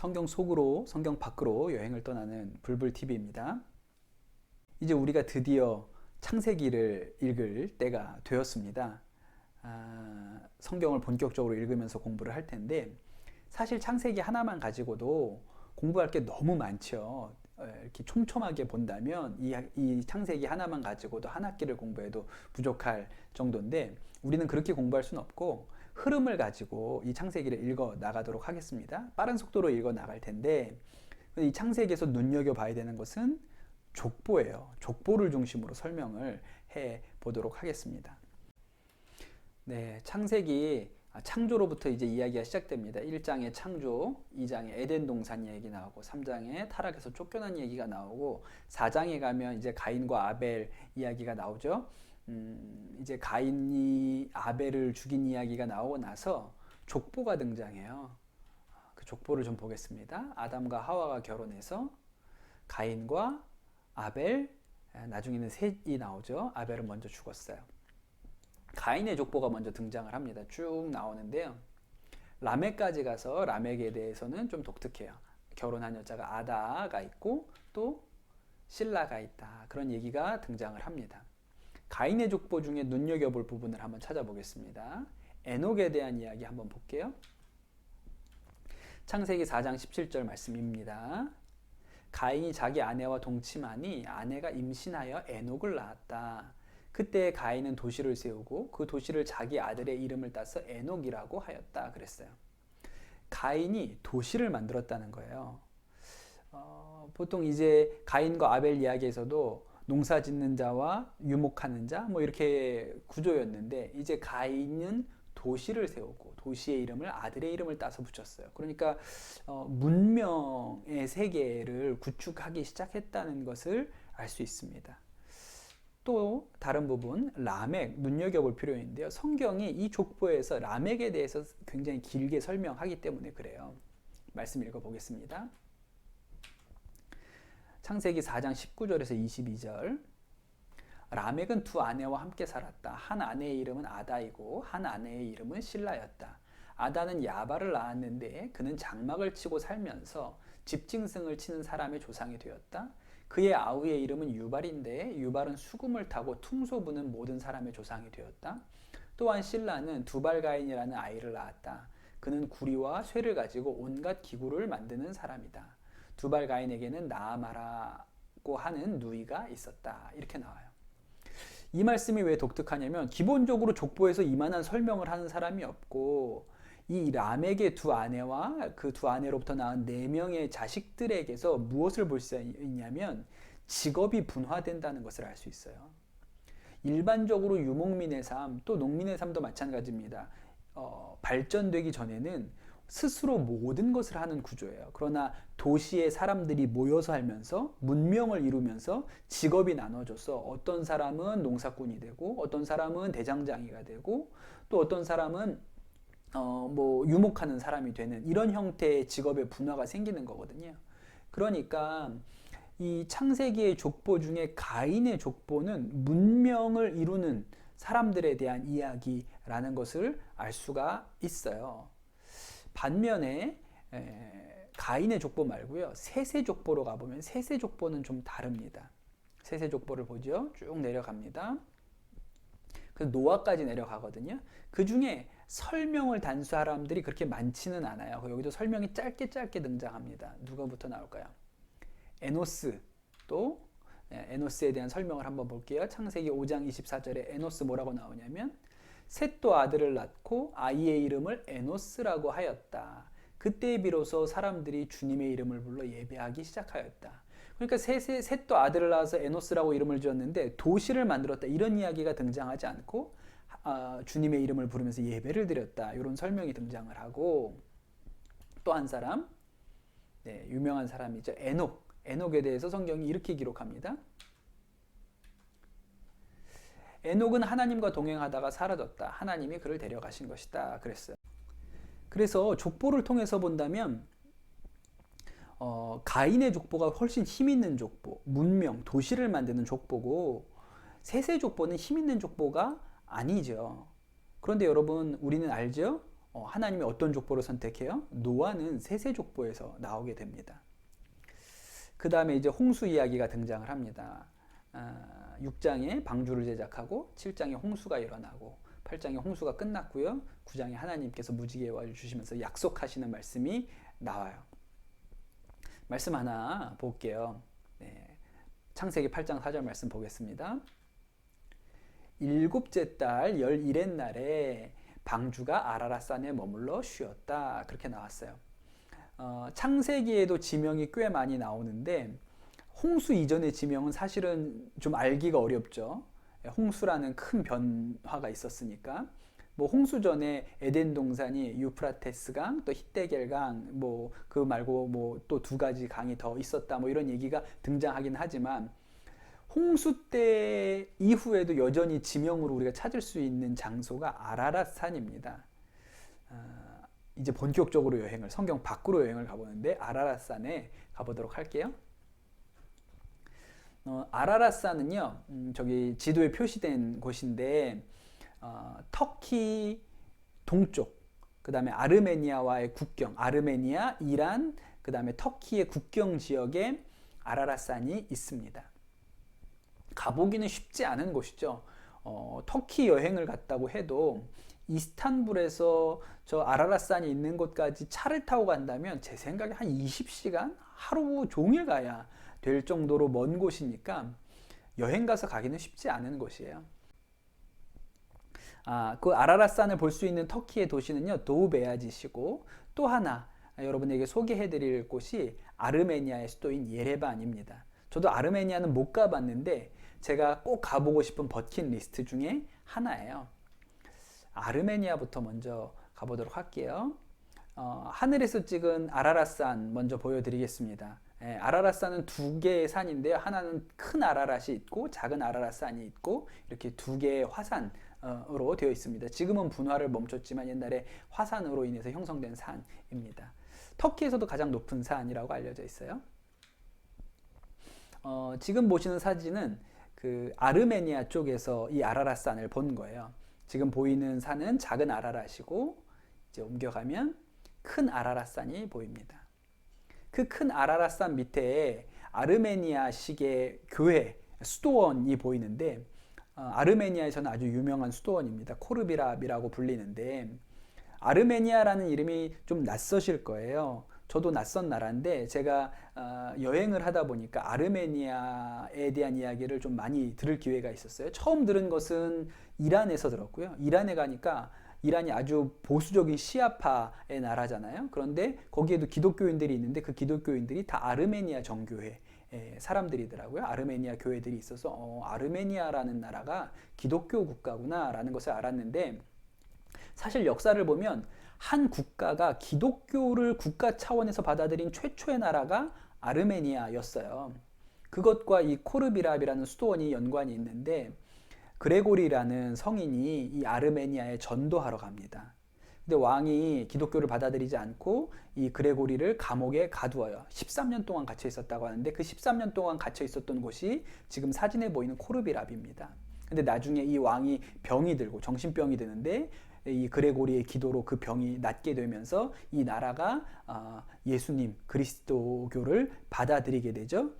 성경 속으로, 성경 밖으로 여행을 떠나는 불불TV입니다. 이제 우리가 드디어 창세기를 읽을 때가 되었습니다. 성경을 본격적으로 읽으면서 공부를 할 텐데, 사실 창세기 하나만 가지고도 공부할 게 너무 많죠. 이렇게 촘촘하게 본다면 이 창세기 하나만 가지고도 한 학기를 공부해도 부족할 정도인데, 우리는 그렇게 공부할 수는 없고 흐름을 가지고 이 창세기를 읽어 나가도록 하겠습니다. 빠른 속도로 읽어 나갈 텐데, 이 창세기에서 눈여겨봐야 되는 것은 족보예요. 족보를 중심으로 설명을 해 보도록 하겠습니다. 네, 창세기 창조로부터 이제 이야기가 시작됩니다. 1장의 창조, 2장의 에덴 동산 얘기 나오고, 3장에 타락해서 쫓겨난 얘기가 나오고, 4장에 가면 이제 가인과 아벨 이야기가 나오죠. 이제 가인이 아벨을 죽인 이야기가 나오고 나서 족보가 등장해요. 그 족보를 좀 보겠습니다. 아담과 하와가 결혼해서 가인과 아벨, 나중에는 셋이 나오죠. 아벨은 먼저 죽었어요. 가인의 족보가 먼저 등장을 합니다. 쭉 나오는데요. 라멕까지 가서 라멕에 대해서는 좀 독특해요. 결혼한 여자가 아다가 있고 또 실라가 있다. 그런 얘기가 등장을 합니다. 가인의 족보 중에 눈여겨볼 부분을 한번 찾아보겠습니다. 에녹에 대한 이야기 한번 볼게요. 창세기 4장 17절 말씀입니다. 가인이 자기 아내와 동침하니 아내가 임신하여 에녹을 낳았다. 그때 가인은 도시를 세우고 그 도시를 자기 아들의 이름을 따서 에녹이라고 하였다 그랬어요. 가인이 도시를 만들었다는 거예요. 보통 이제 가인과 아벨 이야기에서도 농사 짓는 자와 유목하는 자 뭐 이렇게 구조였는데, 이제 가인은 도시를 세우고 도시의 이름을 아들의 이름을 따서 붙였어요. 그러니까 문명의 세계를 구축하기 시작했다는 것을 알 수 있습니다. 또 다른 부분, 라멕 눈여겨볼 필요 있는데요. 성경이 이 족보에서 라멕에 대해서 굉장히 길게 설명하기 때문에 그래요. 말씀 읽어보겠습니다. 창세기 4장 19절에서 22절. 라멕은 두 아내와 함께 살았다. 한 아내의 이름은 아다이고 한 아내의 이름은 실라였다. 아다는 야발을 낳았는데 그는 장막을 치고 살면서 집짐승을 치는 사람의 조상이 되었다. 그의 아우의 이름은 유발인데 유발은 수금을 타고 퉁소 부는 모든 사람의 조상이 되었다. 또한 실라는 두발가인이라는 아이를 낳았다. 그는 구리와 쇠를 가지고 온갖 기구를 만드는 사람이다. 두발가인에게는 나아마라고 하는 누이가 있었다. 이렇게 나와요. 이 말씀이 왜 독특하냐면, 기본적으로 족보에서 이만한 설명을 하는 사람이 없고, 이 라멕의 두 아내와 그 두 아내로부터 낳은 4명의 자식들에게서 무엇을 볼 수 있냐면 직업이 분화된다는 것을 알 수 있어요. 일반적으로 유목민의 삶, 또 농민의 삶도 마찬가지입니다. 발전되기 전에는 스스로 모든 것을 하는 구조예요. 그러나 도시의 사람들이 모여서 살면서 문명을 이루면서 직업이 나눠져서 어떤 사람은 농사꾼이 되고 어떤 사람은 대장장이가 되고 또 어떤 사람은 유목하는 사람이 되는, 이런 형태의 직업의 분화가 생기는 거거든요. 그러니까 이 창세기의 족보 중에 가인의 족보는 문명을 이루는 사람들에 대한 이야기라는 것을 알 수가 있어요. 반면에 가인의 족보 말고요, 셋의 족보로 가보면 셋의 족보는 좀 다릅니다. 셋의 족보를 보죠. 쭉 내려갑니다. 그래서 노아까지 내려가거든요. 그 중에 설명을 단수한 사람들이 그렇게 많지는 않아요. 여기도 설명이 짧게 등장합니다. 누가부터 나올까요? 에노스, 또 에노스에 대한 설명을 한번 볼게요. 창세기 5장 24절에 에노스 뭐라고 나오냐면, 셋도 아들을 낳고 아이의 이름을 에노스라고 하였다. 그때 비로소 사람들이 주님의 이름을 불러 예배하기 시작하였다. 그러니까 셋도 아들을 낳아서 에노스라고 이름을 지었는데 도시를 만들었다, 이런 이야기가 등장하지 않고 주님의 이름을 부르면서 예배를 드렸다, 이런 설명이 등장을 하고, 또 한 사람, 유명한 사람이죠. 에녹에 대해서 성경이 이렇게 기록합니다. 에녹은 하나님과 동행하다가 사라졌다. 하나님이 그를 데려가신 것이다. 그랬어요. 그래서 족보를 통해서 본다면 가인의 족보가 훨씬 힘있는 족보, 문명, 도시를 만드는 족보고, 셋의 족보는 힘있는 족보가 아니죠. 그런데 여러분, 우리는 알죠? 하나님이 어떤 족보를 선택해요? 노아는 셋의 족보에서 나오게 됩니다. 그 다음에 이제 홍수 이야기가 등장을 합니다. 6장에 방주를 제작하고 7장에 홍수가 일어나고 8장에 홍수가 끝났고요. 9장에 하나님께서 무지개의 와를 주시면서 약속하시는 말씀이 나와요. 말씀 하나 볼게요. 네. 창세기 8장 4절 말씀 보겠습니다. 일곱째 달 11의 날에 방주가 아라랏산에 머물러 쉬었다. 그렇게 나왔어요. 창세기에도 지명이 꽤 많이 나오는데 홍수 이전의 지명은 사실은 좀 알기가 어렵죠. 홍수라는 큰 변화가 있었으니까. 뭐 홍수 전에 에덴 동산이 유프라테스 강, 또 히데겔 강, 뭐 그 말고 뭐 또 두 가지 강이 더 있었다. 뭐 이런 얘기가 등장하긴 하지만 홍수 때 이후에도 여전히 지명으로 우리가 찾을 수 있는 장소가 아라랏산입니다. 이제 본격적으로 여행을 성경 밖으로 여행을 가보는데 아라랏산에 가보도록 할게요. 아라랏산은요, 저기 지도에 표시된 곳인데 터키 동쪽, 그 다음에 아르메니아와의 국경, 아르메니아, 이란, 그 다음에 터키의 국경 지역에 아라랏산이 있습니다. 가보기는 쉽지 않은 곳이죠. 터키 여행을 갔다고 해도 이스탄불에서 저 아라랏산이 있는 곳까지 차를 타고 간다면 제 생각에 한 20시간? 하루 종일 가야 될 정도로 먼 곳이니까 여행 가서 가기는 쉽지 않은 곳이에요. 그 아라랏산을 볼 수 있는 터키의 도시는요, 도우베야짓이고 또 하나 여러분에게 소개해 드릴 곳이 아르메니아의 수도인 예레반입니다. 저도 아르메니아는 못 가봤는데 제가 꼭 가보고 싶은 버킷리스트 중에 하나예요. 아르메니아부터 먼저 가보도록 할게요. 하늘에서 찍은 아라랏산 먼저 보여드리겠습니다. 아라랏산은 두 개의 산인데요. 하나는 큰 아라랏이 있고 작은 아라랏산이 있고 이렇게 두 개의 화산으로 되어 있습니다. 지금은 분화를 멈췄지만 옛날에 화산으로 인해서 형성된 산입니다. 터키에서도 가장 높은 산이라고 알려져 있어요. 지금 보시는 사진은 그 아르메니아 쪽에서 이 아라랏산을 본 거예요. 지금 보이는 산은 작은 아라랏이고 이제 옮겨가면 큰 아라랏산이 보입니다. 그 큰 아라랏산 밑에 아르메니아식의 교회, 수도원이 보이는데 아르메니아에서는 아주 유명한 수도원입니다. 코르비랍이라고 불리는데 아르메니아라는 이름이 좀 낯서실 거예요. 저도 낯선 나라인데 제가 여행을 하다 보니까 아르메니아에 대한 이야기를 좀 많이 들을 기회가 있었어요. 처음 들은 것은 이란에서 들었고요. 이란에 가니까 이란이 아주 보수적인 시아파의 나라잖아요. 그런데 거기에도 기독교인들이 있는데 그 기독교인들이 다 아르메니아 정교회 사람들이더라고요. 아르메니아 교회들이 있어서 아르메니아라는 나라가 기독교 국가구나 라는 것을 알았는데 사실 역사를 보면 한 국가가 기독교를 국가 차원에서 받아들인 최초의 나라가 아르메니아였어요. 그것과 이 코르비랍이라는 수도원이 연관이 있는데 그레고리라는 성인이 이 아르메니아에 전도하러 갑니다. 근데 왕이 기독교를 받아들이지 않고 이 그레고리를 감옥에 가두어요. 13년 동안 갇혀 있었다고 하는데 그 13년 동안 갇혀 있었던 곳이 지금 사진에 보이는 코르비랍입니다. 근데 나중에 이 왕이 병이 들고 정신병이 드는데 이 그레고리의 기도로 그 병이 낫게 되면서 이 나라가 예수님 그리스도교를 받아들이게 되죠.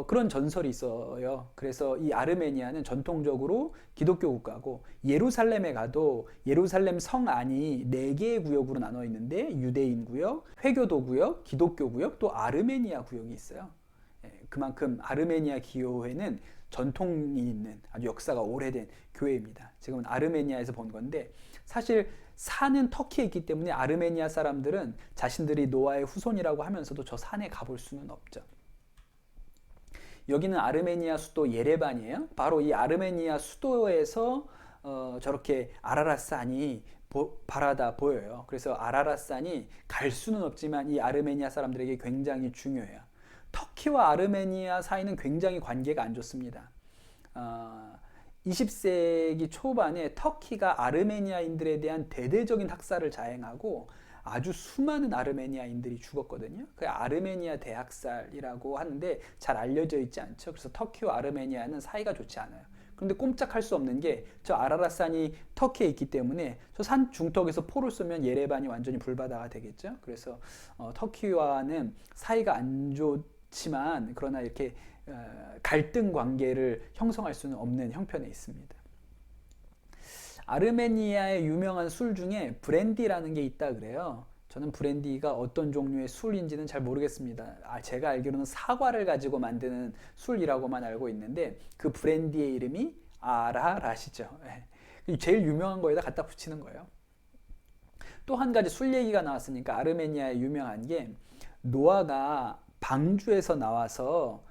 그런 전설이 있어요. 그래서 이 아르메니아는 전통적으로 기독교 국가고 예루살렘에 가도 예루살렘 성 안이 4개의 구역으로 나눠 있는데 유대인 구역, 회교도 구역, 기독교 구역, 또 아르메니아 구역이 있어요. 그만큼 아르메니아 교회는 전통이 있는 아주 역사가 오래된 교회입니다. 지금은 아르메니아에서 본 건데 사실 산은 터키에 있기 때문에 아르메니아 사람들은 자신들이 노아의 후손이라고 하면서도 저 산에 가볼 수는 없죠. 여기는 아르메니아 수도 예레반이에요. 바로 이 아르메니아 수도에서 저렇게 아라랏산이 바라다 보여요. 그래서 아라랏산이 갈 수는 없지만 이 아르메니아 사람들에게 굉장히 중요해요. 터키와 아르메니아 사이는 굉장히 관계가 안 좋습니다. 20세기 초반에 터키가 아르메니아인들에 대한 대대적인 학살을 자행하고 아주 수많은 아르메니아인들이 죽었거든요. 그 아르메니아 대학살이라고 하는데 잘 알려져 있지 않죠. 그래서 터키와 아르메니아는 사이가 좋지 않아요. 그런데 꼼짝할 수 없는 게 저 아라랏산이 터키에 있기 때문에 저 산 중턱에서 포를 쏘면 예레반이 완전히 불바다가 되겠죠. 그래서 터키와는 사이가 안 좋지만 그러나 이렇게 갈등 관계를 형성할 수는 없는 형편에 있습니다. 아르메니아의 유명한 술 중에 브랜디라는 게 있다 그래요. 저는 브랜디가 어떤 종류의 술인지는 잘 모르겠습니다. 제가 알기로는 사과를 가지고 만드는 술이라고만 알고 있는데 그 브랜디의 이름이 아라랏이죠. 제일 유명한 거에다 갖다 붙이는 거예요. 또 한 가지 술 얘기가 나왔으니까 아르메니아에 유명한 게 노아가 방주에서 나와서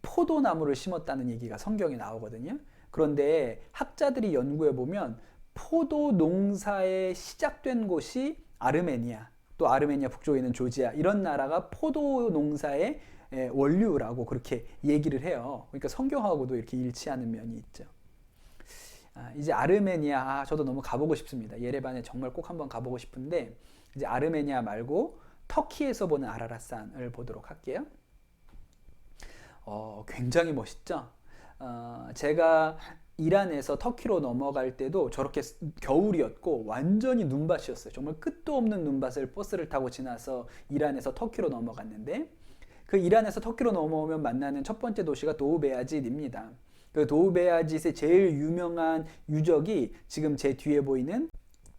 포도나무를 심었다는 얘기가 성경에 나오거든요. 그런데 학자들이 연구해 보면 포도 농사에 시작된 곳이 아르메니아, 또 아르메니아 북쪽에 있는 조지아 이런 나라가 포도 농사의 원류라고 그렇게 얘기를 해요. 그러니까 성경하고도 이렇게 일치하는 면이 있죠. 이제 아르메니아 저도 너무 가보고 싶습니다. 예레반에 정말 꼭 한번 가보고 싶은데 이제 아르메니아 말고 터키에서 보는 아라랏산을 보도록 할게요. 굉장히 멋있죠. 제가 이란에서 터키로 넘어갈 때도 저렇게 겨울이었고 완전히 눈밭이었어요. 정말 끝도 없는 눈밭을 버스를 타고 지나서 이란에서 터키로 넘어갔는데 그 이란에서 터키로 넘어오면 만나는 첫 번째 도시가 도우베야짓입니다. 그 도우베야짓의 제일 유명한 유적이 지금 제 뒤에 보이는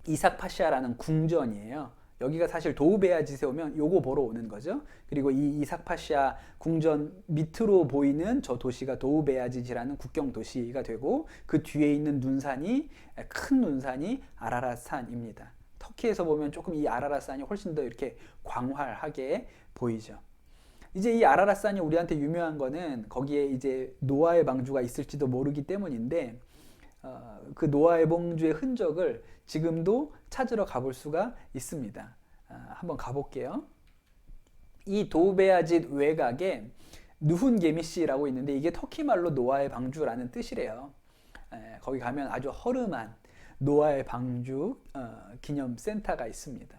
이삭 파샤라는 궁전이에요. 여기가 사실 도우베야짓에 오면 요거 보러 오는 거죠. 그리고 이 이삭 파샤 궁전 밑으로 보이는 저 도시가 도우베야짓이라는 국경 도시가 되고 그 뒤에 있는 눈산이 큰 눈산이 아라랏산입니다. 터키에서 보면 조금 이 아라랏산이 훨씬 더 이렇게 광활하게 보이죠. 이제 이 아라랏산이 우리한테 유명한 거는 거기에 이제 노아의 방주가 있을지도 모르기 때문인데 그 노아의 방주의 흔적을 지금도 찾으러 가볼 수가 있습니다. 한번 가볼게요. 이 도우베야짓 외곽에 누훈게미시라고 있는데 이게 터키 말로 노아의 방주라는 뜻이래요. 거기 가면 아주 허름한 노아의 방주 기념센터가 있습니다.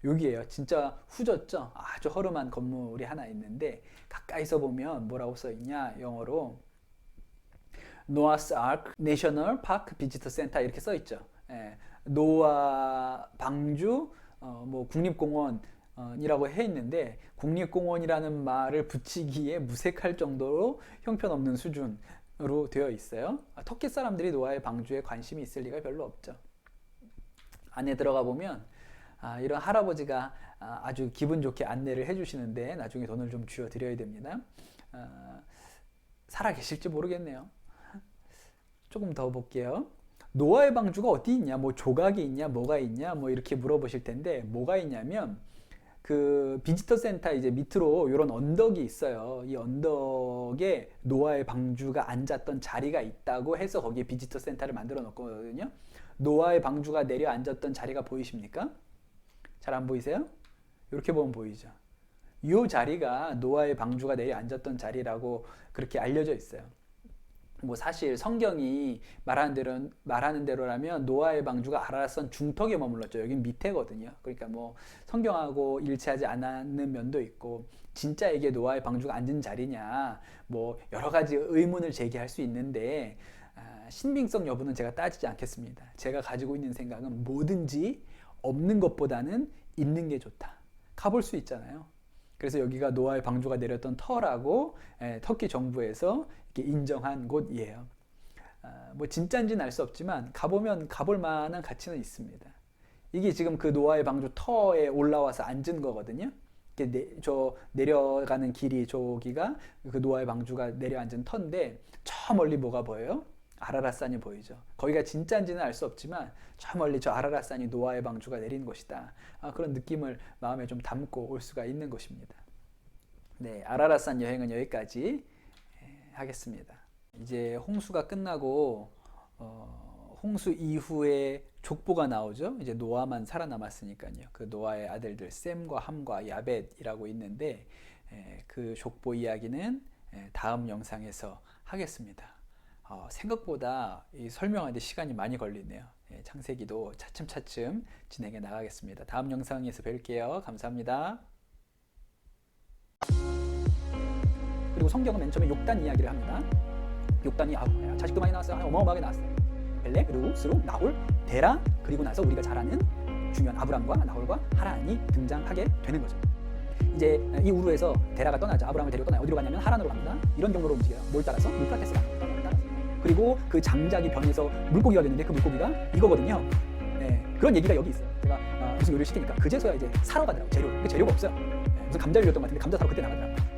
여기에요. 진짜 후졌죠? 아주 허름한 건물이 하나 있는데 가까이서 보면 뭐라고 써 있냐 영어로 노아스 아크 내셔널 파크 비지터 센터 이렇게 써 있죠. 노아 방주 뭐 국립공원이라고 해 있는데 국립공원이라는 말을 붙이기에 무색할 정도로 형편없는 수준으로 되어 있어요. 터키 사람들이 노아의 방주에 관심이 있을 리가 별로 없죠. 안에 들어가 보면 이런 할아버지가 아주 기분 좋게 안내를 해주시는데 나중에 돈을 좀 쥐어 드려야 됩니다. 살아 계실지 모르겠네요. 조금 더 볼게요. 노아의 방주가 어디 있냐, 뭐 조각이 있냐, 뭐가 있냐, 뭐 이렇게 물어보실 텐데 뭐가 있냐면 그 비지터 센터 이제 밑으로 이런 언덕이 있어요. 이 언덕에 노아의 방주가 앉았던 자리가 있다고 해서 거기에 비지터 센터를 만들어 놓거든요. 노아의 방주가 내려 앉았던 자리가 보이십니까? 잘 안 보이세요? 이렇게 보면 보이죠. 이 자리가 노아의 방주가 내려 앉았던 자리라고 그렇게 알려져 있어요. 뭐 사실 성경이 말하는 대로라면 노아의 방주가 아라랏산 중턱에 머물렀죠. 여긴 밑에거든요. 그러니까 뭐 성경하고 일치하지 않는 면도 있고 진짜 이게 노아의 방주가 앉은 자리냐 뭐 여러 가지 의문을 제기할 수 있는데 신빙성 여부는 제가 따지지 않겠습니다. 제가 가지고 있는 생각은 뭐든지 없는 것보다는 있는 게 좋다. 가볼 수 있잖아요. 그래서 여기가 노아의 방주가 내렸던 터라고 터키 정부에서 이렇게 인정한 곳이에요. 뭐 진짜인지는 알 수 없지만 가보면 가볼 만한 가치는 있습니다. 이게 지금 그 노아의 방주 터에 올라와서 앉은 거거든요. 저 내려가는 길이 저기가 그 노아의 방주가 내려앉은 터인데 저 멀리 뭐가 보여요? 아라랏산이 보이죠. 거기가 진짜인지는 알 수 없지만 저 멀리 저 아라랏산이 노아의 방주가 내린 곳이다. 그런 느낌을 마음에 좀 담고 올 수가 있는 곳입니다. 네, 아라랏산 여행은 여기까지 하겠습니다. 이제 홍수가 끝나고 홍수 이후에 족보가 나오죠. 이제 노아만 살아남았으니까요. 그 노아의 아들들 셈과 함과 야벳이라고 있는데 그 족보 이야기는 다음 영상에서 하겠습니다. 생각보다 설명하는데 시간이 많이 걸리네요. 창세기도 차츰차츰 진행해 나가겠습니다. 다음 영상에서 뵐게요. 감사합니다. 그리고 성경은 맨 처음에 욕단 이야기를 합니다. 욕단이 자식도 많이 낳았어요. 어마어마하게 낳았어요. 벨렉, 르우, 스룩, 나홀, 데라, 그리고 나서 우리가 잘 아는 중요한 아브람과 나홀과 하란이 등장하게 되는 거죠. 이제 이 우르에서 데라가 떠나자. 아브람을 데리고 떠나요. 어디로 가냐면 하란으로 갑니다. 이런 경로로 움직여요. 뭘 따라서? 유프라테스 강을 따라서. 그리고 그 장작이 변해서 물고기가 됐는데 그 물고기가 이거거든요. 네, 그런 얘기가 여기 있어요. 제가 무슨 요리를 시키니까 그제서야 이제 사러 가더라고요. 재료. 그 재료가 없어요. 무슨 감자 요리였던 것 같은데 감자 사러 그때 나가더라고요.